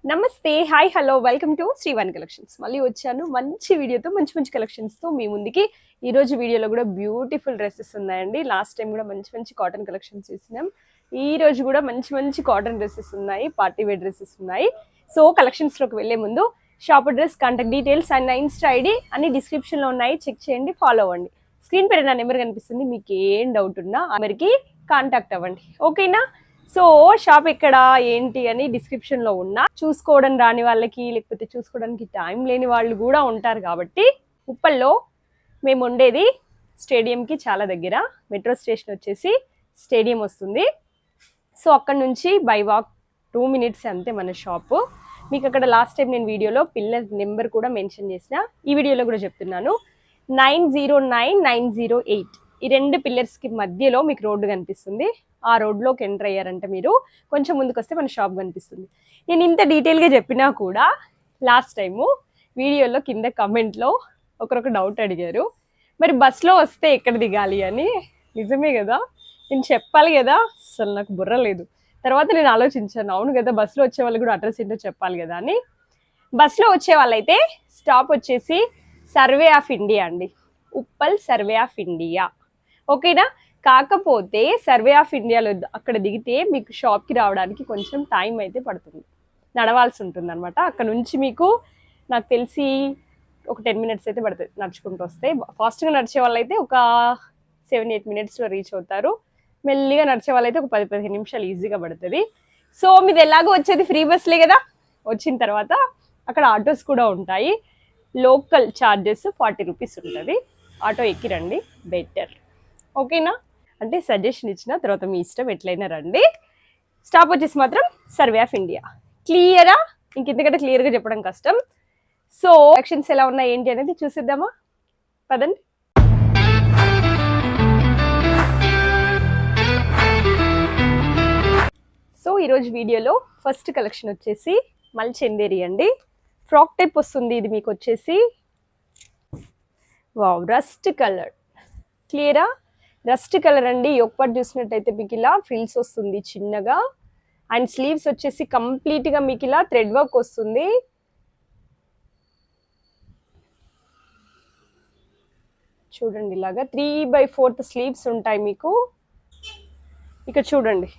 నమస్తే, hi, hello, welcome to Srivani collections. మళ్ళీ వచ్చాను మంచి వీడియోతో, మంచి మంచి కలెక్షన్స్తో మీ ముందుకి. ఈరోజు వీడియోలో కూడా బ్యూటిఫుల్ డ్రెస్సెస్ ఉన్నాయండి. లాస్ట్ టైం కూడా మంచి మంచి కాటన్ కలెక్షన్స్ చూసినాం. ఈ రోజు కూడా మంచి మంచి కాటన్ డ్రెస్సెస్ ఉన్నాయి, పార్టీ వేర్ డ్రెస్సెస్ ఉన్నాయి. సో కలెక్షన్స్లోకి వెళ్ళే ముందు shop address, contact details and నా ఇన్స్టా ఐడి అన్ని డిస్క్రిప్షన్లో ఉన్నాయి. చెక్ చేయండి, ఫాలో అవ్వండి. స్క్రీన్ పైన నా నెంబర్ కనిపిస్తుంది. మీకు ఏం డౌట్ ఉన్నా ఆ నెంబర్కి కాంటాక్ట్ అవ్వండి, ఓకేనా? సో షాప్ ఎక్కడ ఏంటి అని డిస్క్రిప్షన్లో ఉన్నా. చూసుకోవడం రాని వాళ్ళకి, లేకపోతే చూసుకోవడానికి టైం లేని వాళ్ళు కూడా ఉంటారు కాబట్టి, ఉప్పల్లో మేము ఉండేది స్టేడియంకి చాలా దగ్గర. మెట్రో స్టేషన్ వచ్చేసి స్టేడియం వస్తుంది. సో అక్కడ నుంచి బై వాక్ 2 minutes అంతే మన షాపు. మీకు అక్కడ లాస్ట్ టైం నేను వీడియోలో పిల్లర్ నెంబర్ కూడా మెన్షన్ చేసిన, ఈ వీడియోలో కూడా చెప్తున్నాను. 909908 ఈ 2 పిల్లర్స్కి మధ్యలో మీకు రోడ్డు కనిపిస్తుంది. ఆ రోడ్లోకి ఎంటర్ అయ్యారంటే మీరు కొంచెం ముందుకు వస్తే మన షాప్ కనిపిస్తుంది. నేను ఇంత డీటెయిల్గా చెప్పినా కూడా లాస్ట్ టైము వీడియోలో కింద కమెంట్లో ఒకరొక డౌట్ అడిగారు, మరి బస్లో వస్తే ఎక్కడ దిగాలి అని. నిజమే కదా, నేను చెప్పాలి కదా, అసలు నాకు బుర్ర లేదు. తర్వాత నేను ఆలోచించాను, అవును కదా, బస్సులో వచ్చే వాళ్ళు కూడా అడ్రస్ ఏంటో చెప్పాలి కదా అని. బస్సులో వచ్చే వాళ్ళైతే స్టాప్ వచ్చేసి సర్వే ఆఫ్ ఇండియా అండి, ఉప్పల్ సర్వే ఆఫ్ ఇండియా, ఓకేనా? కాకపోతే సర్వే ఆఫ్ ఇండియాలో అక్కడ దిగితే మీకు షాప్కి రావడానికి కొంచెం టైం అయితే పడుతుంది, నడవాల్సి ఉంటుంది అనమాట. అక్కడ నుంచి మీకు నాకు తెలిసి ఒక 10 minutes అయితే పడుతుంది నడుచుకుంటూ వస్తే. ఫాస్ట్గా నడిచే వాళ్ళు అయితే ఒక 7-8 minutesలో రీచ్ అవుతారు. మెల్లిగా నడిచే వాళ్ళైతే ఒక 10-15 నిమిషాలు ఈజీగా పడుతుంది. సో మీది ఎలాగో వచ్చేది ఫ్రీ బస్లే కదా. వచ్చిన తర్వాత అక్కడ ఆటోస్ కూడా ఉంటాయి. లోకల్ ఛార్జెస్ 40 రూపీస్ ఉంటుంది. ఆటో ఎక్కిరండి, బెటర్, ఓకేనా? అంటే సజెషన్ ఇచ్చిన తర్వాత మీ ఇష్టం, ఎట్లయినా రండి. స్టాప్ వచ్చేసి మాత్రం సర్వే ఆఫ్ ఇండియా. క్లియరా? ఇంకెందుకంటే క్లియర్గా చెప్పడం కష్టం. సో యాక్షన్స్ ఎలా ఉన్నాయి ఏంటి అనేది చూసిద్దామా, పదండి. సో ఈరోజు వీడియోలో ఫస్ట్ కలెక్షన్ వచ్చేసి మల్చందేరి అండి. ఫ్రాక్ టైప్ వస్తుంది ఇది మీకు వచ్చేసి. Wow, rust colour. క్లియరా? రస్ట్ కలర్ అండి. ఒకటి చూసినట్టయితే మీకు ఇలా ఫ్రిల్స్ వస్తుంది చిన్నగా, అండ్ స్లీవ్స్ వచ్చేసి కంప్లీట్గా మీకు ఇలా థ్రెడ్ వర్క్ వస్తుంది. చూడండి, ఇలాగా 3/4 స్లీవ్స్ ఉంటాయి మీకు. ఇక చూడండి,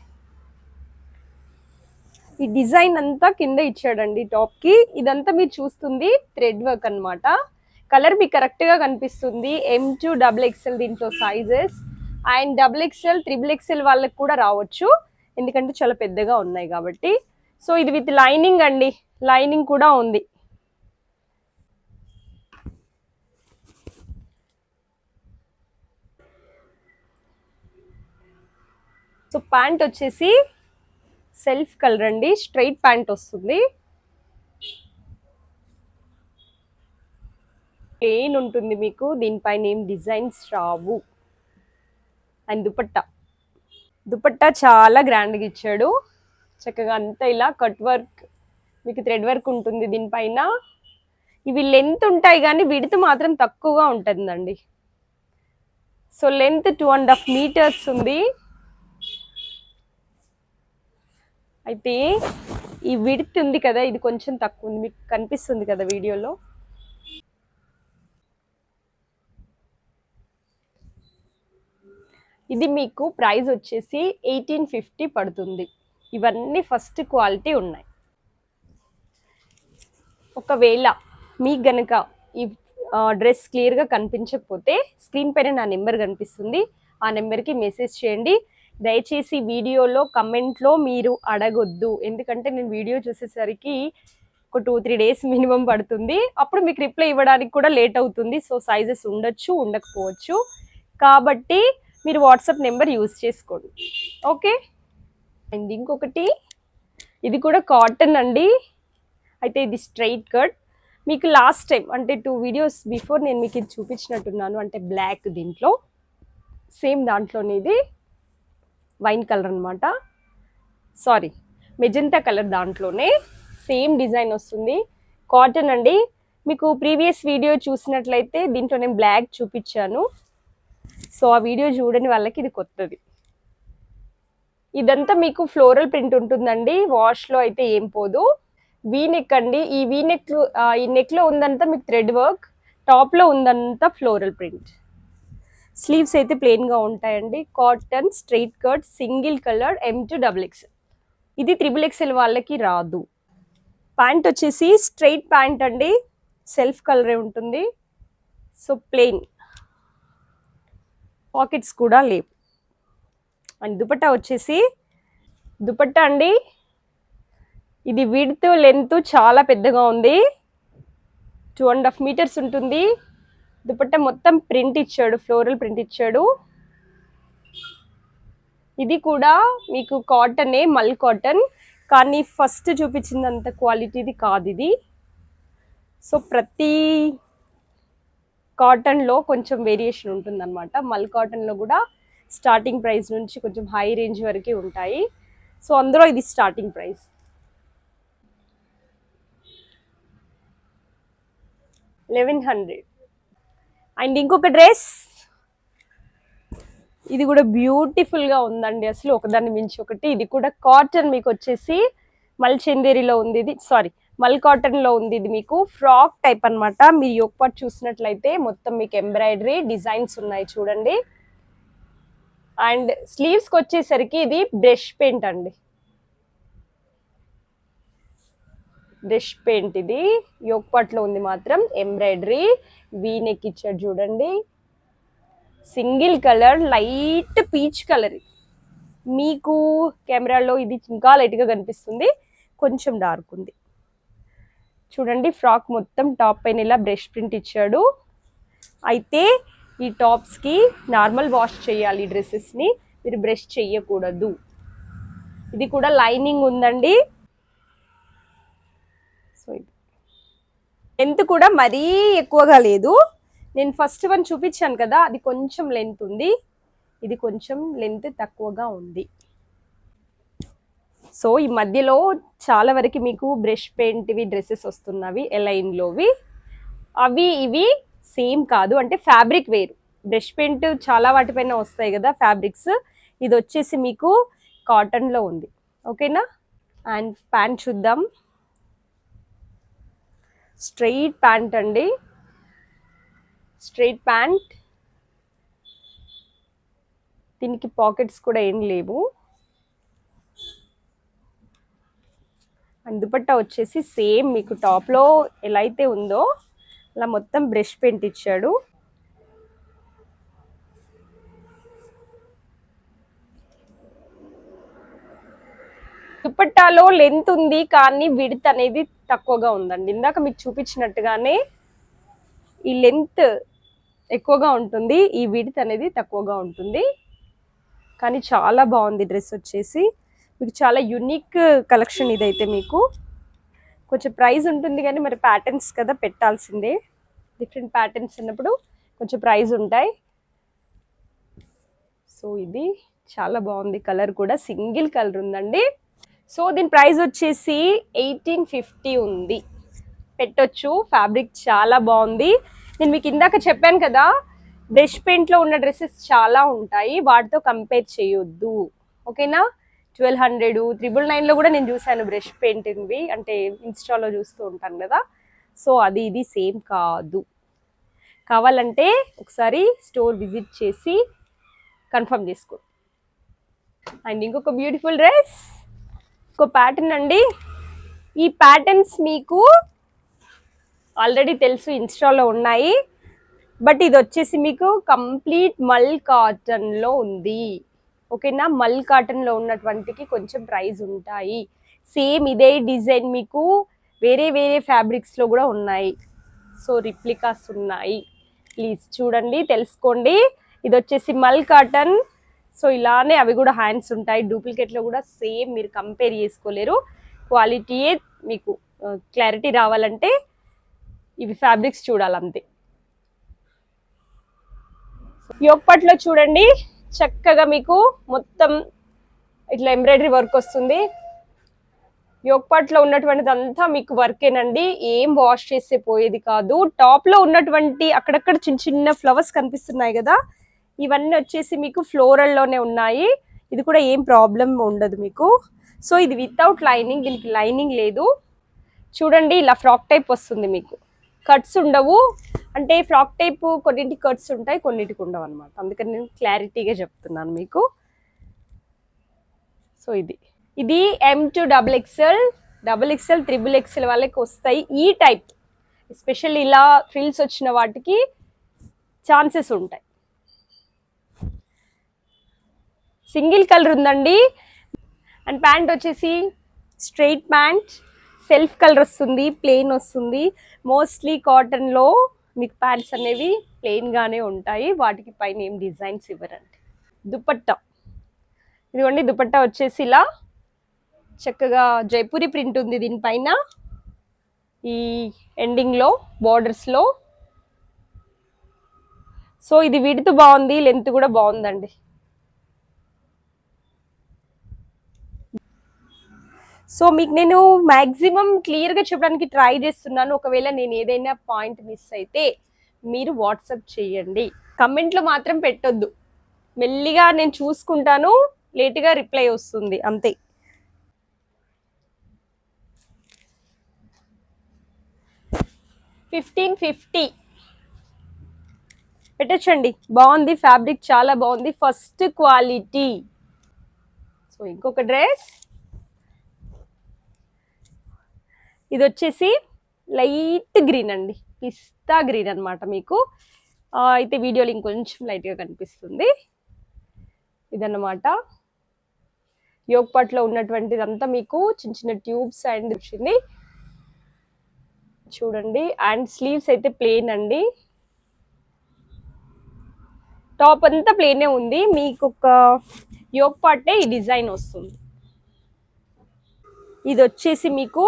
ఈ డిజైన్ అంతా కింద ఇచ్చాడండి టాప్కి. ఇదంతా మీరు చూస్తుంది థ్రెడ్ వర్క్ అనమాట. కలర్ మీకు కరెక్ట్గా కనిపిస్తుంది. M to XXL దీంట్లో సైజెస్, అండ్ XXL, XXL వాళ్ళకి కూడా రావచ్చు, ఎందుకంటే చాలా పెద్దగా ఉన్నాయి కాబట్టి. సో ఇది విత్ లైనింగ్ అండి, లైనింగ్ కూడా ఉంది. సో ప్యాంట్ వచ్చేసి సెల్ఫ్ కలర్ అండి, స్ట్రైట్ ప్యాంట్ వస్తుంది. ప్లెయిన్ ఉంటుంది మీకు, దీనిపైన ఏం డిజైన్స్ రావు. అండ్ దుపట్టా చాలా గ్రాండ్గా ఇచ్చాడు. చక్కగా అంతా ఇలా కట్ వర్క్, మీకు థ్రెడ్ వర్క్ ఉంటుంది దీనిపైన. ఇవి లెంత్ ఉంటాయి కానీ విడ్త్ మాత్రం తక్కువగా ఉంటుందండి. సో లెంత్ 2.5 meters ఉంది. అయితే ఈ విడ్త్ ఉంది కదా, ఇది కొంచెం తక్కువ ఉంది, మీకు కనిపిస్తుంది కదా వీడియోలో. ఇది మీకు ప్రైస్ వచ్చేసి 1850 పడుతుంది. ఇవన్నీ ఫస్ట్ క్వాలిటీ ఉన్నాయి. ఒకవేళ మీకు గనక ఈ డ్రెస్ క్లియర్గా కనిపించకపోతే స్క్రీన్ పైన నా నెంబర్ కనిపిస్తుంది, ఆ నెంబర్కి మెసేజ్ చేయండి. దయచేసి వీడియోలో కమెంట్లో మీరు అడగొద్దు, ఎందుకంటే నేను వీడియో చూసేసరికి ఒక 2-3 days మినిమం పడుతుంది. అప్పుడు మీకు రిప్లై ఇవ్వడానికి కూడా లేట్ అవుతుంది. సో సైజెస్ ఉండొచ్చు, ఉండకపోవచ్చు, కాబట్టి మీరు వాట్సాప్ నెంబర్ యూజ్ చేసుకోండి, ఓకే? అండ్ ఇంకొకటి, ఇది కూడా కాటన్ అండి. అయితే ఇది స్ట్రైట్ కట్. మీకు లాస్ట్ టైం అంటే 2 videos బిఫోర్ నేను మీకు ఇది చూపించినట్టున్నాను, అంటే బ్లాక్, దీంట్లో సేమ్ దాంట్లోనే ఇది వైన్ కలర్ అనమాట, సారీ మెజెంటా కలర్, దాంట్లోనే సేమ్ డిజైన్ వస్తుంది. కాటన్ అండి. మీకు ప్రీవియస్ వీడియో చూసినట్లయితే దీంట్లో నేను బ్లాక్ చూపించాను. సో ఆ వీడియో చూడని వాళ్ళకి ఇది కొత్తది. ఇదంతా మీకు ఫ్లోరల్ ప్రింట్ ఉంటుందండి, వాష్లో అయితే ఏం పోదు. వీ నెక్ అండి. ఈ వీ నెక్ ఈ నెక్ లో ఉందంతా మీకు థ్రెడ్ వర్క్, టాప్ లో ఉందంతా ఫ్లోరల్ ప్రింట్. స్లీవ్స్ అయితే ప్లెయిన్ గా ఉంటాయండి. Cotton straight cut single colour M to XX. ఇది XXL వాళ్ళకి రాదు. ప్యాంట్ వచ్చేసి స్ట్రైట్ ప్యాంట్ అండి, సెల్ఫ్ కలరే ఉంటుంది. సో ప్లెయిన్, పాకెట్స్ కూడా లేవు. అండ్ దుపట్టా వచ్చేసి, దుపట్టా అండి ఇది విడ్త్ లెంత్ చాలా పెద్దగా ఉంది, 2.5 meters ఉంటుంది. దుపట్టా మొత్తం ప్రింట్ ఇచ్చాడు, ఫ్లోరల్ ప్రింట్ ఇచ్చాడు. ఇది కూడా మీకు కాటనే, మల్ కాటన్, కానీ ఫస్ట్ చూపించినంత క్వాలిటీది కాదు ఇది. సో ప్రతి కాటన్లో కొంచెం వేరియేషన్ ఉంటుందన్నమాట. మల్ కాటన్లో కూడా స్టార్టింగ్ ప్రైస్ నుంచి కొంచెం హై రేంజ్ వరకే ఉంటాయి. సో అందులో ఇది స్టార్టింగ్ ప్రైస్. 1100. అండ్ ఇంకొక డ్రెస్, ఇది కూడా బ్యూటిఫుల్గా ఉందండి, అసలు ఒకదాన్ని మించి ఒకటి. ఇది కూడా కాటన్, మీకు వచ్చేసి మల్ చందేరిలో ఉంది ఇది, సారీ మల్ కాటన్లో ఉంది. ఇది మీకు ఫ్రాక్ టైప్ అనమాట. మీరు యోక్ పార్ట్ చూసినట్లయితే మొత్తం మీకు ఎంబ్రాయిడరీ డిజైన్స్ ఉన్నాయి చూడండి. అండ్ స్లీవ్స్కి వచ్చేసరికి ఇది బ్రష్ పెయింట్ అండి, బ్రష్ పెయింట్. ఇది యోక్ పార్ట్లో ఉంది మాత్రం ఎంబ్రాయిడరీ. వీ నెక్ ఇచ్చాడు చూడండి, single colour light peach colour. మీకు కెమెరాలో ఇది ఇంకా లైట్గా కనిపిస్తుంది, కొంచెం డార్క్ ఉంది చూడండి. ఫ్రాక్ మొత్తం టాప్ పైన ఇలా బ్రష్ ప్రింట్ ఇచ్చాడు. అయితే ఈ టాప్స్కి నార్మల్ వాష్ చేయాలి, డ్రెస్సెస్ని మీరు బ్రష్ చెయ్యకూడదు. ఇది కూడా లైనింగ్ ఉందండి. సో ఇది లెంత్ కూడా మరీ ఎక్కువగా లేదు. నేను ఫస్ట్ వన్ చూపించాను కదా, అది కొంచెం లెంత్ ఉంది, ఇది కొంచెం లెంత్ తక్కువగా ఉంది. సో ఈ మధ్యలో చాలా వరకు మీకు బ్రష్ పెయింట్వి డ్రెస్సెస్ వస్తున్నవి ఎలైన్లోవి, అవి ఇవి సేమ్ కాదు, అంటే ఫ్యాబ్రిక్ వేరు. బ్రష్ పెయింట్ చాలా వాటిపైన వస్తాయి కదా ఫ్యాబ్రిక్స్, ఇది వచ్చేసి మీకు కాటన్లో ఉంది. ఓకేనా. అండ్ ప్యాంట్ చూద్దాం. స్ట్రైట్ ప్యాంట్ అండి, స్ట్రైట్ ప్యాంట్. దీనికి పాకెట్స్ కూడా ఏం లేవు. అండ్ దుపట్టా వచ్చేసి సేమ్ మీకు టాప్లో ఎలా అయితే ఉందో అలా మొత్తం బ్రష్ పెయింట్ ఇచ్చాడు. దుపట్టాలో లెంత్ ఉంది కానీ విడ్త్ అనేది తక్కువగా ఉందండి. ఇందాక మీకు చూపించినట్టుగానే ఈ లెంత్ ఎక్కువగా ఉంటుంది, ఈ విడ్త్ అనేది తక్కువగా ఉంటుంది. కానీ చాలా బాగుంది డ్రెస్ వచ్చేసి, మీకు చాలా యునిక్ కలెక్షన్ ఇదైతే. మీకు కొంచెం ప్రైస్ ఉంటుంది కానీ మరి ప్యాటర్న్స్ కదా పెట్టాల్సిందే, డిఫరెంట్ ప్యాటర్న్స్ ఉన్నప్పుడు కొంచెం ప్రైస్ ఉంటాయి. సో ఇది చాలా బాగుంది, కలర్ కూడా సింగిల్ కలర్ ఉందండి. సో దీని ప్రైస్ వచ్చేసి 1850 ఉంది, పెట్టొచ్చు. ఫ్యాబ్రిక్ చాలా బాగుంది. నేను మీకు ఇందాక చెప్పాను కదా, బ్రష్ పెయింట్లో ఉన్న డ్రెస్సెస్ చాలా ఉంటాయి, వాటితో కంపేర్ చేయొద్దు. ఓకేనా. 1200, 999లో కూడా నేను చూసాను బ్రష్ పెయింట్వి, అంటే ఇన్స్టాలో చూస్తూ ఉంటాను కదా. సో అది ఇది సేమ్ కాదు. కావాలంటే ఒకసారి స్టోర్ విజిట్ చేసి కన్ఫర్మ్ చేసుకో. అండ్ ఇంకొక బ్యూటిఫుల్ డ్రెస్, ఇంకో ప్యాటర్న్ అండి. ఈ ప్యాటర్న్స్ మీకు ఆల్రెడీ తెలుసు, ఇన్స్టాలో ఉన్నాయి. బట్ ఇది వచ్చేసి మీకు కంప్లీట్ మల్ కాటన్లో ఉంది. ఓకేనా. మల్ కాటన్లో ఉన్నటువంటికి కొంచెం ప్రైస్ ఉంటాయి. సేమ్ ఇదే డిజైన్ మీకు వేరే వేరే ఫ్యాబ్రిక్స్లో కూడా ఉన్నాయి. సో రిప్లికాస్ ఉన్నాయి, ప్లీజ్ చూడండి, తెలుసుకోండి. ఇది వచ్చేసి మల్ కాటన్. సో ఇలానే అవి కూడా హ్యాండ్స్ ఉంటాయి, డూప్లికేట్లో కూడా సేమ్, మీరు కంపేర్ చేసుకోలేరు. క్వాలిటీయే మీకు క్లారిటీ రావాలంటే ఇవి ఫ్యాబ్రిక్స్ చూడాలంతే. యోక్ పార్ట్లో చూడండి, చక్కగా మీకు మొత్తం ఇట్లా ఎంబ్రాయిడరీ వర్క్ వస్తుంది. యోక్ పార్ట్లో ఉన్నటువంటిది అంతా మీకు వర్కేనండి, ఏం వాష్ చేసే పోయేది కాదు. టాప్లో ఉన్నటువంటి అక్కడక్కడ చిన్న చిన్న ఫ్లవర్స్ కనిపిస్తున్నాయి కదా, ఇవన్నీ వచ్చేసి మీకు ఫ్లోరల్లోనే ఉన్నాయి. ఇది కూడా ఏం ప్రాబ్లం ఉండదు మీకు. సో ఇది వితౌట్ లైనింగ్, దీనికి లైనింగ్ లేదు. చూడండి ఇలా ఫ్రాక్ టైప్ వస్తుంది మీకు, కట్స్ ఉండవు. అంటే ఫ్రాక్ టైప్ కొన్నింటికి కట్స్ ఉంటాయి, కొన్నిటికి ఉండవు అనమాట. అందుకని నేను క్లారిటీగా చెప్తున్నాను మీకు. సో ఇది M2 XXL XXL వాళ్ళకి వస్తాయి ఈ టైప్. ఎస్పెషల్ ఇలా ఫ్రిల్స్ వచ్చిన వాటికి ఛాన్సెస్ ఉంటాయి. సింగిల్ కలర్ ఉందండి. అండ్ ప్యాంట్ వచ్చేసి స్ట్రైట్ ప్యాంట్, సెల్ఫ్ కలర్ వస్తుంది, ప్లెయిన్ వస్తుంది. మోస్ట్లీ కాటన్లో మీకు ప్యాంట్స్ అనేవి ప్లెయిన్గానే ఉంటాయి, వాటికి పైన ఏం డిజైన్స్ ఇవ్వరండి. దుపట్టా ఇదిగోండి, దుపట్టా వచ్చేసి ఇలా చక్కగా జైపూరి ప్రింట్ ఉంది దీనిపైన, ఈ ఎండింగ్లో బార్డర్స్లో. సో ఇది విడ్త్ బాగుంది, లెంత్ కూడా బాగుందండి. సో మీకు నేను మ్యాక్సిమం క్లియర్గా చెప్పడానికి ట్రై చేస్తున్నాను. ఒకవేళ నేను ఏదైనా పాయింట్ మిస్ అయితే మీరు వాట్సాప్ చేయండి, కమెంట్లో మాత్రం పెట్టొద్దు. మెల్లిగా నేను చూసుకుంటాను, లేట్గా రిప్లై వస్తుంది అంతే. $1550 పెట్టచ్చండి. బాగుంది, ఫ్యాబ్రిక్ చాలా బాగుంది, ఫస్ట్ క్వాలిటీ. సో ఇంకొక డ్రెస్, ఇది వచ్చేసి లైట్ గ్రీన్ అండి, పిస్తా గ్రీన్ అనమాట. మీకు అయితే వీడియోలో ఇంకొంచెం లైట్గా కనిపిస్తుంది. ఇదన్నమాట యోగ్ పార్ట్లో ఉన్నటువంటిదంతా మీకు చిన్న చిన్న ట్యూబ్స్ అండ్ వచ్చింది చూడండి. అండ్ స్లీవ్స్ అయితే ప్లెయిన్ అండి, టాప్ అంతా ప్లెయినే ఉంది. మీకు ఒక యోగ్ పార్టే ఈ డిజైన్ వస్తుంది. ఇది వచ్చేసి మీకు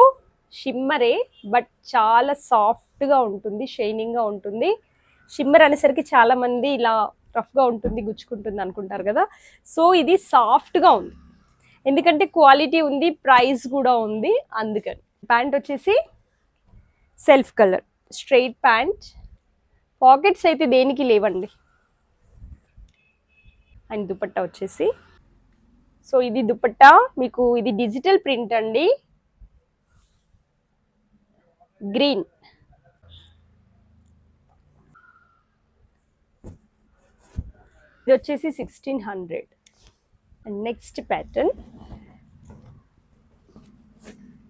షిమ్మరే, బట్ చాలా సాఫ్ట్గా ఉంటుంది, షైనింగ్గా ఉంటుంది. షిమ్మర్ అనేసరికి చాలామంది ఇలా రఫ్గా ఉంటుంది, గుచ్చుకుంటుంది అనుకుంటారు కదా. సో ఇది సాఫ్ట్గా ఉంది, ఎందుకంటే క్వాలిటీ ఉంది, ప్రైస్ కూడా ఉంది, అందుకని. ప్యాంట్ వచ్చేసి self colour, straight pant, pockets అయితే దేనికి లేవండి. అండ్ దుపట్టా వచ్చేసి, సో ఇది దుపట్టా మీకు, ఇది డిజిటల్ ప్రింట్ అండి, గ్రీన్. ఇది వచ్చేసి 1600. అండ్ నెక్స్ట్ ప్యాటర్న్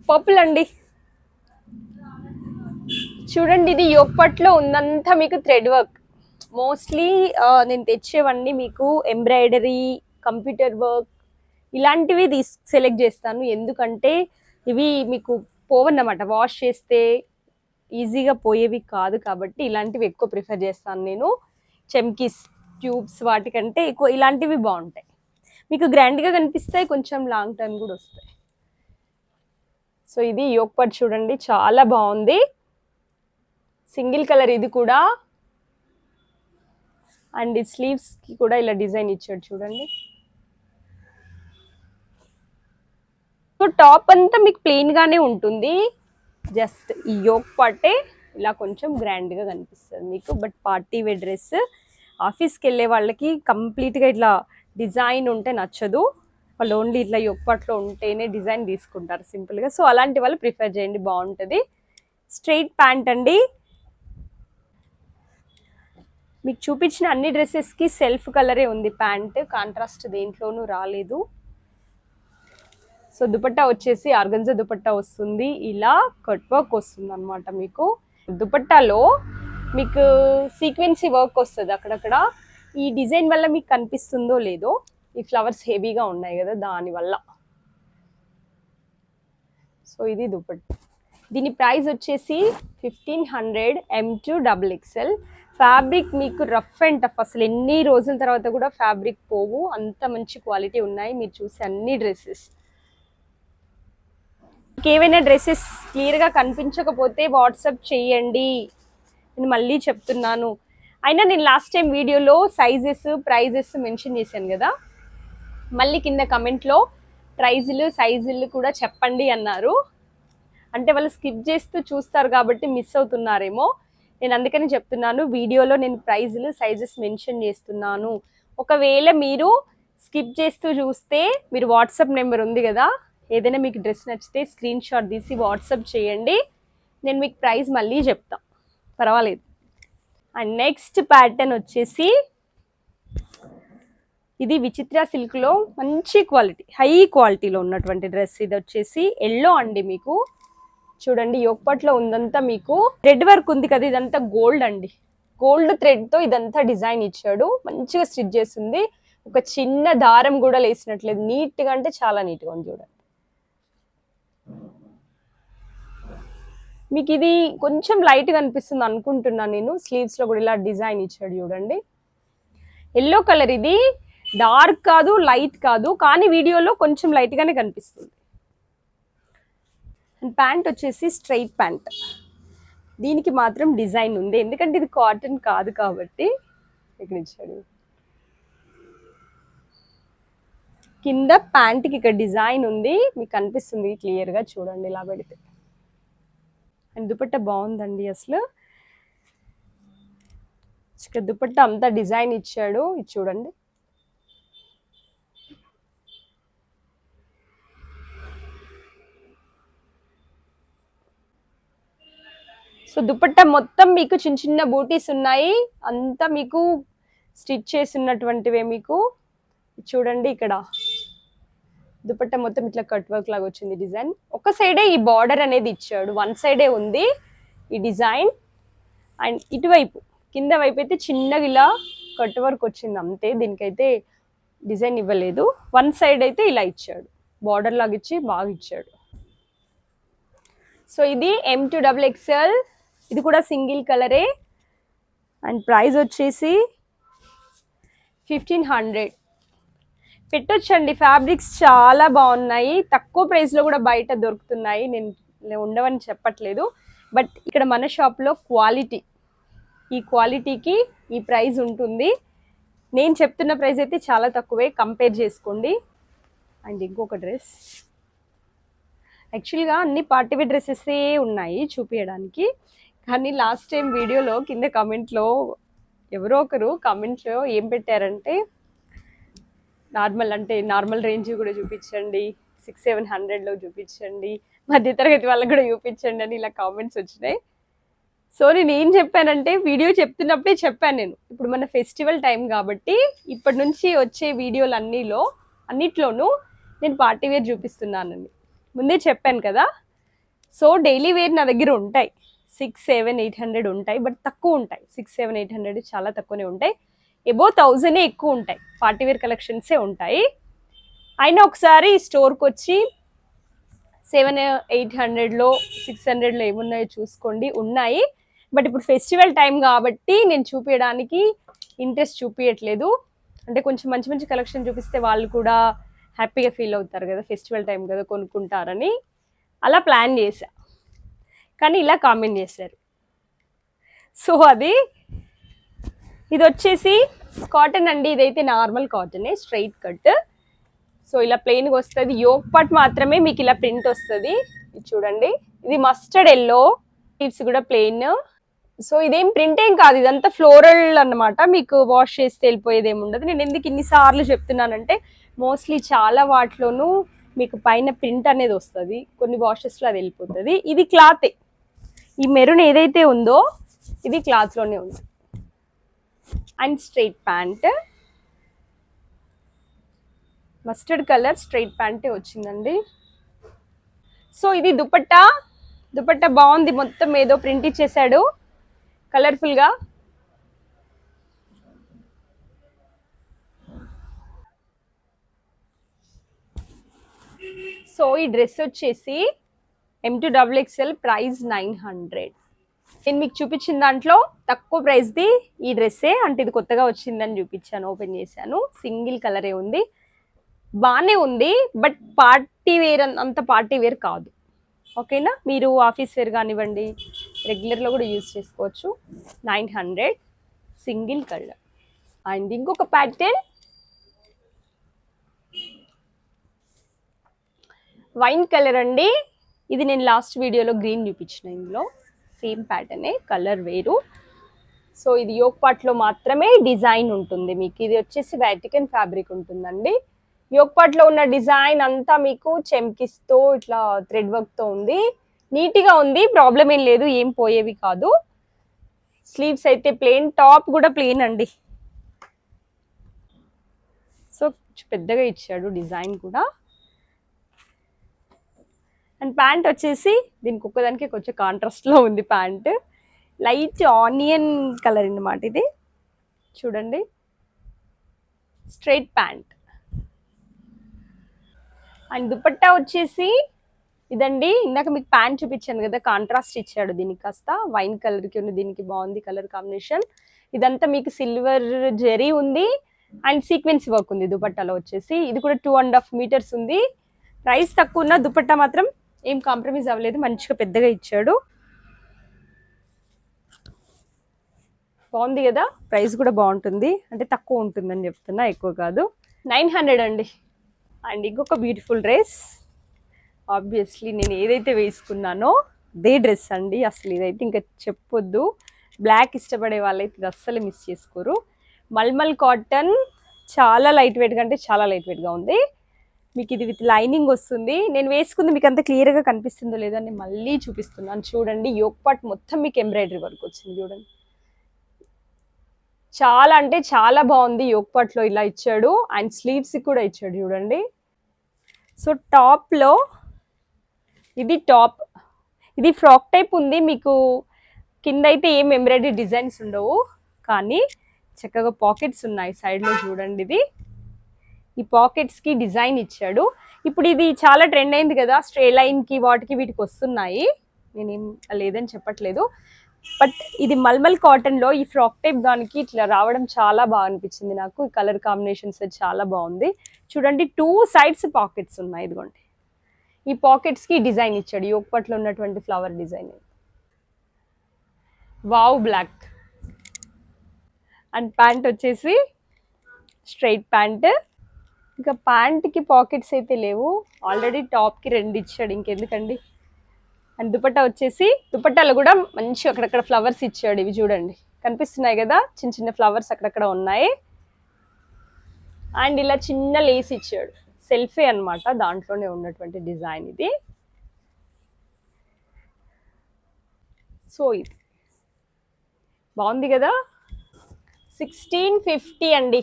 పర్పుల్ అండి. చూడండి, ఇది యోగ్ పార్ట్లో ఉందంతా మీకు థ్రెడ్ వర్క్. మోస్ట్లీ నేను తెచ్చేవన్నీ మీకు ఎంబ్రాయిడరీ, కంప్యూటర్ వర్క్ ఇలాంటివి సెలెక్ట్ చేస్తాను, ఎందుకంటే ఇవి మీకు పోవన్నమాట, వాష్ చేస్తే ఈజీగా పోయేవి కాదు, కాబట్టి ఇలాంటివి ఎక్కువ ప్రిఫర్ చేస్తాను నేను. చెమ్కీస్, ట్యూబ్స్ వాటికంటే ఎక్కువ ఇలాంటివి బాగుంటాయి, మీకు గ్రాండ్గా కనిపిస్తాయి, కొంచెం లాంగ్ టర్మ్ కూడా వస్తాయి. సో ఇది యోగ్ పార్ట్ చూడండి, చాలా బాగుంది, సింగిల్ కలర్ ఇది కూడా. అండ్ ఈ స్లీవ్స్కి కూడా ఇలా డిజైన్ ఇచ్చాడు చూడండి. సో టాప్ అంతా మీకు ప్లెయిన్గానే ఉంటుంది, జస్ట్ ఈ యోగ్ పార్టే ఇలా కొంచెం గ్రాండ్గా కనిపిస్తుంది మీకు. బట్ పార్టీ వేర్ డ్రెస్, ఆఫీస్కి వెళ్ళే వాళ్ళకి కంప్లీట్గా ఇట్లా డిజైన్ ఉంటే నచ్చదు, వాళ్ళు ఓన్లీ ఇట్లా యోగ్ పార్ట్లో ఉంటేనే డిజైన్ తీసుకుంటారు సింపుల్గా. సో అలాంటి వాళ్ళు ప్రిఫర్ చేయండి, బాగుంటుంది. స్ట్రైట్ ప్యాంట్ అండి. మీకు చూపించిన అన్ని డ్రెస్సెస్కి సెల్ఫ్ కలరే ఉంది ప్యాంట్, కాంట్రాస్ట్ దేంట్లోనూ రాలేదు. సో దుపట్టా వచ్చేసి ఆర్గంజా దుపట్టా వస్తుంది, ఇలా కట్ వర్క్ వస్తుంది అనమాట మీకు. దుపట్టాలో మీకు సీక్వెన్సీ వర్క్ వస్తుంది అక్కడక్కడ. ఈ డిజైన్ వల్ల మీకు కనిపిస్తుందో లేదో, ఈ ఫ్లవర్స్ హెవీగా ఉన్నాయి కదా దానివల్ల. సో ఇది దుపట్టా, దీని ప్రైస్ వచ్చేసి 1500, M2 XXL. ఫ్యాబ్రిక్ మీకు రఫ్ అండ్ టఫ్, అసలు ఎన్ని రోజుల తర్వాత కూడా ఫ్యాబ్రిక్ పోవు, అంత మంచి క్వాలిటీ ఉన్నాయి. మీరు చూసే అన్ని డ్రెస్సెస్, ఏవైనా డ్రెస్సెస్ క్లియర్గా కనిపించకపోతే వాట్సాప్ చేయండి, నేను మళ్ళీ చెప్తున్నాను. అయినా నేను లాస్ట్ టైం వీడియోలో సైజెస్, ప్రైజెస్ మెన్షన్ చేశాను కదా, మళ్ళీ కింద కమెంట్లో ప్రైజులు, సైజులు కూడా చెప్పండి అన్నారు. అంటే వాళ్ళు స్కిప్ చేస్తూ చూస్తారు కాబట్టి మిస్ అవుతున్నారేమో, నేను అందుకని చెప్తున్నాను. వీడియోలో నేను ప్రైజులు, సైజెస్ మెన్షన్ చేస్తున్నాను. ఒకవేళ మీరు స్కిప్ చేస్తూ చూస్తే, మీరు వాట్సాప్ నెంబర్ ఉంది కదా, ఏదైనా మీకు డ్రెస్ నచ్చితే స్క్రీన్ షాట్ తీసి వాట్సాప్ చేయండి, నేను మీకు ప్రైస్ మళ్ళీ చెప్తా, పర్వాలేదు. అండ్ నెక్స్ట్ ప్యాటర్న్ వచ్చేసి ఇది విచిత్ర సిల్క్లో మంచి క్వాలిటీ, హై క్వాలిటీలో ఉన్నటువంటి డ్రెస్. ఇది వచ్చేసి ఎల్లో అండి. మీకు చూడండి యోగపాట్లో ఉందంతా మీకు థ్రెడ్ వర్క్ ఉంది కదా, ఇదంతా గోల్డ్ అండి. గోల్డ్ థ్రెడ్తో ఇదంతా డిజైన్ ఇచ్చాడు, మంచిగా స్టిచ్ చేస్తుంది. ఒక చిన్న దారం కూడా లేసినట్లేదు, నీట్గా అంటే చాలా నీట్గా ఉంది. చూడండి మీకు ఇది కొంచెం లైట్గా అనిపిస్తుంది అనుకుంటున్నాను నేను. స్లీవ్స్లో కూడా ఇలా డిజైన్ ఇచ్చాడు చూడండి. ఎల్లో కలర్, ఇది డార్క్ కాదు లైట్ కాదు, కానీ వీడియోలో కొంచెం లైట్గానే కనిపిస్తుంది. అండ్ ప్యాంట్ వచ్చేసి స్ట్రైట్ ప్యాంట్, దీనికి మాత్రం డిజైన్ ఉంది ఎందుకంటే ఇది కాటన్ కాదు కాబట్టి. ఇక్కడ ఇచ్చాడు కింద ప్యాంట్కి ఇక్కడ డిజైన్ ఉంది, మీకు కనిపిస్తుంది క్లియర్గా చూడండి ఇలా పెడితే. అండ్ దుపట్టా బాగుందండి అసలు. ఇక్కడ దుపట్టా అంతా డిజైన్ ఇచ్చాడు, ఇది చూడండి. సో దుపట్టా మొత్తం మీకు చిన్న చిన్న బూటీస్ ఉన్నాయి, అంతా మీకు స్టిచ్ చేసినటువంటివే. మీకు చూడండి ఇక్కడ దుపట్టా మొత్తం ఇట్లా కట్ వర్క్ లాగా వచ్చింది డిజైన్. ఒక సైడే ఈ బార్డర్ అనేది ఇచ్చాడు, వన్ సైడే ఉంది ఈ డిజైన్. అండ్ ఇటువైపు కింద వైపు అయితే చిన్నగా ఇలా కట్ వర్క్ వచ్చింది అంతే, దీనికైతే డిజైన్ ఇవ్వలేదు. వన్ సైడ్ అయితే ఇలా ఇచ్చాడు, బార్డర్ లాగా ఇచ్చి బాగా ఇచ్చాడు. సో ఇది M2XXL, ఇది కూడా సింగిల్ కలరే. అండ్ ప్రైస్ వచ్చేసి 1500 పెట్టొచ్చండి. ఫ్యాబ్రిక్స్ చాలా బాగున్నాయి, తక్కువ ప్రైస్లో కూడా బయట దొరుకుతున్నాయి, నేను ఉండవని చెప్పట్లేదు. బట్ ఇక్కడ మన షాప్లో క్వాలిటీ, ఈ క్వాలిటీకి ఈ ప్రైస్ ఉంటుంది. నేను చెప్తున్న ప్రైస్ అయితే చాలా తక్కువే, కంపేర్ చేసుకోండి. అండ్ ఇంకొక డ్రెస్, యాక్చువల్గా అన్ని పార్టీవేర్ డ్రెస్సెసే ఉన్నాయి చూపించడానికి, కానీ లాస్ట్ టైం వీడియోలో కింద కామెంట్లో ఎవరో ఒకరు కామెంట్లో ఏం పెట్టారంటే, నార్మల్ రేంజ్ కూడా చూపించండి, 600-700లో చూపించండి, మధ్యతరగతి వాళ్ళకి కూడా చూపించండి అని ఇలా కామెంట్స్ వచ్చినాయి. సో నేను ఏం చెప్పానంటే, వీడియో చెప్తున్నప్పుడే చెప్పాను నేను, ఇప్పుడు మన ఫెస్టివల్ టైం కాబట్టి ఇప్పటి నుంచి వచ్చే వీడియోలు అన్నిట్లోనూ నేను పార్టీ వేర్ చూపిస్తున్నానండి, ముందే చెప్పాను కదా. సో డైలీ వేర్ నా దగ్గర ఉంటాయి, 600-700-800 ఉంటాయి, బట్ తక్కువ ఉంటాయి. 600-700-800 చాలా తక్కువనే ఉంటాయి, ఎబో 1000 ఎక్కువ ఉంటాయి, పార్టీవేర్ కలెక్షన్సే ఉంటాయి. అయినా ఒకసారి స్టోర్కి వచ్చి 700-800లో 600లో ఏమున్నాయో చూసుకోండి, ఉన్నాయి. బట్ ఇప్పుడు ఫెస్టివల్ టైం కాబట్టి నేను చూపించడానికి ఇంట్రెస్ట్ చూపించట్లేదు, అంటే కొంచెం మంచి మంచి కలెక్షన్ చూపిస్తే వాళ్ళు కూడా హ్యాపీగా ఫీల్ అవుతారు కదా, ఫెస్టివల్ టైం కదా కొనుక్కుంటారని అలా ప్లాన్ చేశా. కానీ ఇలా కామెంట్ చేశారు. సో ఇది వచ్చేసి కాటన్ అండి, ఇదైతే నార్మల్ కాటనే, స్ట్రైట్ కట్. సో ఇలా ప్లెయిన్గా వస్తుంది, యోక్ పార్ట్ మాత్రమే మీకు ఇలా ప్రింట్ వస్తుంది. ఇది చూడండి, ఇది మస్టర్డ్ ఎల్లో, లీవ్స్ కూడా ప్లెయిన్. సో ఇదేం ప్రింట్ ఏం కాదు, ఇదంతా ఫ్లోరల్ అన్నమాట, మీకు వాష్ చేస్తే వెళ్ళిపోయేది ఏమి ఉండదు. నేను ఎందుకు ఇన్నిసార్లు చెప్తున్నానంటే, మోస్ట్లీ చాలా వాటిలోనూ మీకు పైన ప్రింట్ అనేది వస్తుంది, కొన్ని వాషెస్లో అది వెళ్ళిపోతుంది. ఇది క్లాతే, ఈ మెరూన్ ఏదైతే ఉందో ఇది క్లాత్లోనే ఉంది. And straight pant, mustard colour straight ప్యాంటే వచ్చిందండి. సో ఇది దుపట్టా బాగుంది, మొత్తం ఏదో ప్రింట్ ఇచ్చేసాడు కలర్ఫుల్గా. సో ఈ డ్రెస్ వచ్చేసి M2XXL, ప్రైస్ 900. నేను మీకు చూపించిన దాంట్లో తక్కువ ప్రైస్ది ఈ డ్రెస్సే, అంటే ఇది కొత్తగా వచ్చిందని చూపించాను, ఓపెన్ చేశాను, సింగిల్ కలరే ఉంది, బాగానే ఉంది. బట్ పార్టీ వేర్ అంత పార్టీ వేర్ కాదు, ఓకేనా. మీరు ఆఫీస్ వేర్ కానివ్వండి, రెగ్యులర్లో కూడా యూజ్ చేసుకోవచ్చు. 900, సింగిల్ కలర్. అండ్ ఇంకొక ప్యాటర్న్ వైన్ కలర్ అండి, ఇది నేను లాస్ట్ వీడియోలో గ్రీన్ చూపించిన, ఇందులో సేమ్ ప్యాటర్నే, కలర్ వేరు. సో ఇది యోక్ పార్ట్లో మాత్రమే డిజైన్ ఉంటుంది మీకు. ఇది వచ్చేసి వాటికన్ ఫ్యాబ్రిక్ ఉంటుందండి, యోగ్ పార్ట్ లో ఉన్న డిజైన్ అంతా మీకు చెమ్కిస్తో ఇట్లా థ్రెడ్ వర్క్ తో ఉంది. నీట్ గా ఉంది, ప్రాబ్లం ఏం లేదు, ఏం పోయేవి కాదు. స్లీవ్స్ అయితే ప్లెయిన్, టాప్ కూడా ప్లెయిన్ అండి. సో పెద్దగా ఇచ్చాడు డిజైన్ కూడా. అండ్ ప్యాంట్ వచ్చేసి దీనికి ఒక్కదానికి కొంచెం కాంట్రాస్ట్ లో ఉంది ప్యాంట్. లైట్ ఆనియన్ కలర్ అన్నమాట ఇది. చూడండి, స్ట్రైట్ ప్యాంట్. అండ్ దుపట్టా వచ్చేసి ఇదండి. ఇందాక మీకు ప్యాంట్ చూపించాను కదా, కాంట్రాస్ట్ ఇచ్చాడు దీనికి, కాస్త వైన్ కలర్ కి ఉంది, దీనికి బాగుంది కలర్ కాంబినేషన్. ఇదంతా మీకు సిల్వర్ జెరీ ఉంది అండ్ సీక్వెన్స్ వర్క్ ఉంది దుపట్టాలో వచ్చేసి. ఇది కూడా 2.5 meters ఉంది. ప్రైస్ తక్కువ ఉన్న దుపట్టా మాత్రం ఏం కాంప్రమైజ్ అవ్వలేదు, మంచిగా పెద్దగా ఇచ్చాడు. బాగుంది కదా, ప్రైస్ కూడా బాగుంటుంది, అంటే తక్కువ ఉంటుందని చెప్తున్నా, ఎక్కువ కాదు. 900 అండి. అండ్ ఇంకొక బ్యూటిఫుల్ డ్రెస్, ఆబ్వియస్లీ నేను ఏదైతే వేసుకున్నానో అదే డ్రెస్ అండి. అసలు ఇదైతే ఇంకా చెప్పొద్దు, బ్లాక్ ఇష్టపడే వాళ్ళైతే ఇది అస్సలు మిస్ చేసుకోరు. మల్మల్ కాటన్, చాలా లైట్ వెయిట్ అంటే చాలా లైట్ వెయిట్గా ఉంది. మీకు ఇది విత్ లైనింగ్ వస్తుంది. నేను వేసుకుంది మీకు అంత క్లియర్గా కనిపిస్తుందో లేదో అని మళ్ళీ చూపిస్తున్నాను చూడండి. యోగ్ పార్ట్ మొత్తం మీకు ఎంబ్రాయిడరీ వర్క్ వచ్చింది చూడండి. చాలా అంటే చాలా బాగుంది. యోగ్ పార్ట్లో ఇలా ఇచ్చాడు అండ్ స్లీవ్స్ కూడా ఇచ్చాడు చూడండి. సో టాప్లో ఇది టాప్, ఇది ఫ్రాక్ టైప్ ఉంది. మీకు కింద అయితే ఏం ఎంబ్రాయిడరీ డిజైన్స్ ఉండవు, కానీ చక్కగా పాకెట్స్ ఉన్నాయి సైడ్లో చూడండి. ఇది ఈ పాకెట్స్కి డిజైన్ ఇచ్చాడు. ఇప్పుడు ఇది చాలా ట్రెండ్ అయింది కదా, స్ట్రే లైన్కి వాటికి వీటికి వస్తున్నాయి, నేనేం లేదని చెప్పట్లేదు. బట్ ఇది మల్మల్ కాటన్లో ఈ ఫ్రాక్ టైప్ దానికి ఇట్లా రావడం చాలా బాగా అనిపించింది నాకు. ఈ కలర్ కాంబినేషన్స్ చాలా బాగుంది చూడండి. 2 sides పాకెట్స్ ఉన్నాయి. ఇదిగోండి, ఈ పాకెట్స్కి డిజైన్ ఇచ్చాడు, యోగ్ పార్ట్లో ఉన్నటువంటి flower design. Wow black. And pant వచ్చేసి స్ట్రైట్ ప్యాంట్. ఇంకా ప్యాంట్కి పాకెట్స్ అయితే లేవు, ఆల్రెడీ టాప్కి 2 ఇచ్చాడు, ఇంకెందుకండి. అండ్ దుపట్టా వచ్చేసి, దుపట్టాలో కూడా మంచి అక్కడక్కడ ఫ్లవర్స్ ఇచ్చాడు. ఇవి చూడండి, కనిపిస్తున్నాయి కదా, చిన్న చిన్న ఫ్లవర్స్ అక్కడక్కడ ఉన్నాయి. అండ్ ఇలా చిన్న లేస్ ఇచ్చాడు, సెల్ఫే అన్నమాట, దాంట్లోనే ఉన్నటువంటి డిజైన్ ఇది. సో ఇది బాగుంది కదా. 1650 అండి,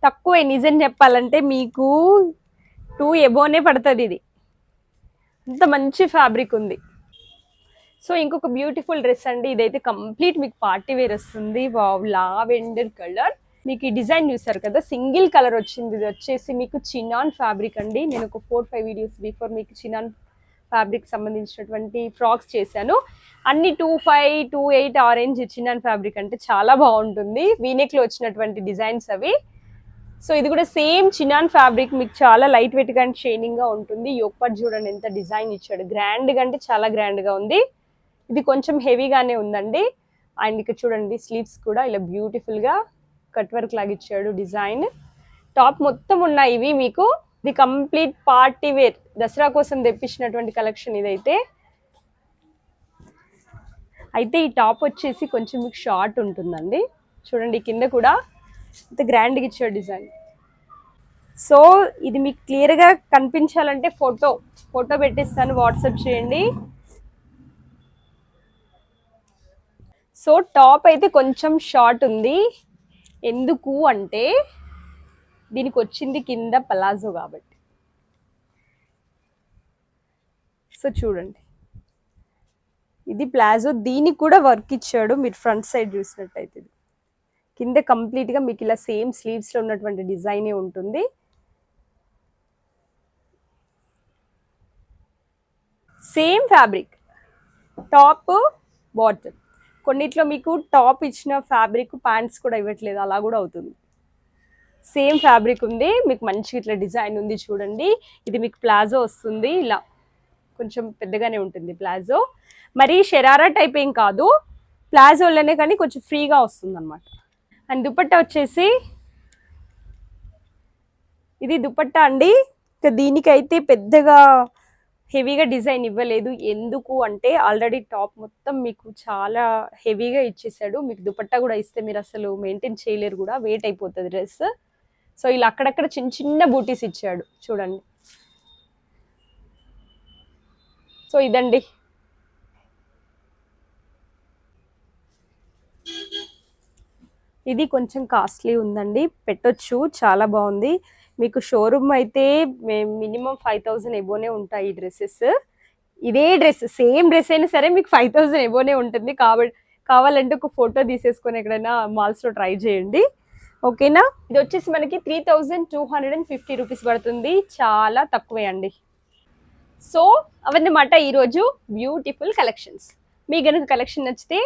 తక్కువే నిజం చెప్పాలంటే. మీకు 2 above పడుతుంది ఇది, అంత మంచి ఫ్యాబ్రిక్ ఉంది. సో ఇంకొక బ్యూటిఫుల్ డ్రెస్ అండి, ఇదైతే కంప్లీట్ మీకు పార్టీ వేర్ వస్తుంది. Wow, lavender colour. మీకు ఈ డిజైన్ చూసారు కదా, సింగిల్ కలర్ వచ్చింది. ఇది వచ్చేసి మీకు చినాన్ ఫ్యాబ్రిక్ అండి. నేను ఒక 4-5 వీడియోస్ బిఫోర్ మీకు చినాన్ ఫ్యాబ్రిక్ సంబంధించినటువంటి ఫ్రాక్స్ చేశాను. అన్ని 25, 28 ఆరెంజ్ చినాన్ ఫ్యాబ్రిక్ అంటే చాలా బాగుంటుంది. వీనెక్లో వచ్చినటువంటి డిజైన్స్ అవి. సో ఇది కూడా సేమ్ చినాన్ ఫ్యాబ్రిక్, మీకు చాలా లైట్ వెయిట్ గా అండ్ షైనింగ్ గా ఉంటుంది. యోగ్ పార్ట్ చూడండి ఎంత డిజైన్ ఇచ్చాడు, గ్రాండ్ గా అంటే చాలా గ్రాండ్ గా ఉంది. ఇది కొంచెం హెవీగానే ఉందండి. అండ్ ఇక్కడ చూడండి, స్లీవ్స్ కూడా ఇలా బ్యూటిఫుల్ గా కట్ వర్క్ లాగా ఇచ్చాడు డిజైన్. టాప్ మొత్తం ఉన్నాయి ఇవి మీకు. ఇది కంప్లీట్ పార్టీ వేర్, దసరా కోసం తెప్పించినటువంటి కలెక్షన్ ఇదైతే. అయితే ఈ టాప్ వచ్చేసి కొంచెం మీకు షార్ట్ ఉంటుందండి. చూడండి కింద కూడా ఇంత గ్రాండ్గా ఇచ్చాడు డిజైన్. సో ఇది మీకు క్లియర్గా కనిపించాలంటే ఫోటో పెట్టిస్తాను, వాట్సాప్ చేయండి. సో టాప్ అయితే కొంచెం షార్ట్ ఉంది, ఎందుకు అంటే దీనికి వచ్చింది కింద పలాజో కాబట్టి. సో చూడండి, ఇది ప్లాజో, దీనికి కూడా వర్క్ ఇచ్చాడు. మీరు ఫ్రంట్ సైడ్ చూసినట్టయితే ఇది కింద కంప్లీట్గా మీకు ఇలా సేమ్ స్లీవ్స్లో ఉన్నటువంటి డిజైనే ఉంటుంది. Same fabric, top bottom. కొన్నిట్లో మీకు టాప్ ఇచ్చిన ఫ్యాబ్రిక్ ప్యాంట్స్ కూడా ఇవ్వట్లేదు, అలా కూడా అవుతుంది. సేమ్ ఫ్యాబ్రిక్ ఉంది, మీకు మంచిగా ఇట్లా డిజైన్ ఉంది చూడండి. ఇది మీకు ప్లాజో వస్తుంది, ఇలా కొంచెం పెద్దగానే ఉంటుంది ప్లాజో. మరి షరారా టైప్ ఏం కాదు, ప్లాజోలోనే కానీ కొంచెం ఫ్రీగా వస్తుంది అనమాట. అండ్ దుపట్టా వచ్చేసి ఇది దుపట్టా అండి. ఇక దీనికైతే పెద్దగా హెవీగా డిజైన్ ఇవ్వలేదు, ఎందుకు అంటే ఆల్రెడీ టాప్ మొత్తం మీకు చాలా హెవీగా ఇచ్చేసాడు. మీకు దుపట్టా కూడా ఇస్తే మీరు అసలు మెయింటైన్ చేయలేరు కూడా, వెయిట్ అయిపోతుంది డ్రెస్. సో ఇలా అక్కడక్కడ చిన్న చిన్న బూటీస్ ఇచ్చాడు చూడండి. సో ఇదండి. ఇది కొంచెం కాస్ట్లీ ఉందండి, పెట్టొచ్చు, చాలా బాగుంది. మీకు షోరూమ్ అయితే మినిమం 5000 ఎబోనే ఉంటాయి ఈ డ్రెస్సెస్. ఇదే డ్రెస్, సేమ్ డ్రెస్ అయినా సరే మీకు 5000 ఎబోనే ఉంటుంది. కావాలంటే ఒక ఫోటో తీసేసుకొని ఎక్కడైనా మాల్స్లో ట్రై చేయండి, ఓకేనా. ఇది వచ్చేసి మనకి 3250 రూపీస్ పడుతుంది, చాలా తక్కువే అండి. సో అవన్నమాట ఈరోజు బ్యూటిఫుల్ కలెక్షన్స్. మీ గనుక కలెక్షన్ నచ్చితే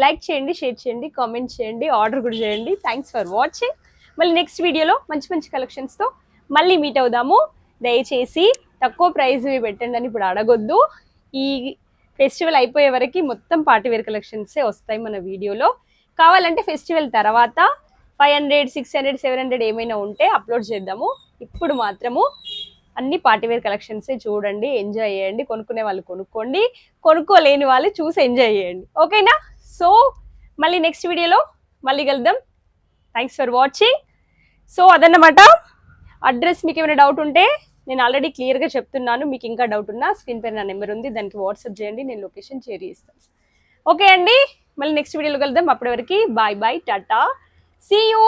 లైక్ చేయండి, షేర్ చేయండి, కామెంట్ చేయండి, ఆర్డర్ కూడా చేయండి. Thanks for watching. మళ్ళీ నెక్స్ట్ వీడియోలో మంచి మంచి కలెక్షన్స్తో మళ్ళీ మీట్ అవుదాము. దయచేసి తక్కువ ప్రైస్ పెట్టండి అని ఇప్పుడు అడగొద్దు. ఈ ఫెస్టివల్ అయిపోయే వరకు మొత్తం పార్టీవేర్ కలెక్షన్సే వస్తాయి మన వీడియోలో. కావాలంటే ఫెస్టివల్ తర్వాత 500, 600, 700 ఏమైనా ఉంటే అప్లోడ్ చేద్దాము. ఇప్పుడు మాత్రము అన్ని పార్టీవేర్ కలెక్షన్సే చూడండి, ఎంజాయ్ చేయండి. కొనుక్కునే వాళ్ళు కొనుక్కోండి, కొనుక్కోలేని వాళ్ళు చూసి ఎంజాయ్ చేయండి, ఓకేనా. సో మళ్ళీ నెక్స్ట్ వీడియోలో మళ్ళీ కలుద్దాం. Thanks for watching. సో అదన్నమాట. అడ్రస్ మీకు ఏమైనా డౌట్ ఉంటే నేను ఆల్రెడీ క్లియర్గా చెప్తున్నాను. మీకు ఇంకా డౌట్ ఉన్నా స్క్రీన్ పైన నా నెంబర్ ఉంది, దానికి వాట్సాప్ చేయండి, నేను లొకేషన్ షేర్ చేస్తాను. ఓకే అండి, మళ్ళీ నెక్స్ట్ వీడియోలో కలుద్దాం. అప్పటి వరకు bye bye, tata, see you.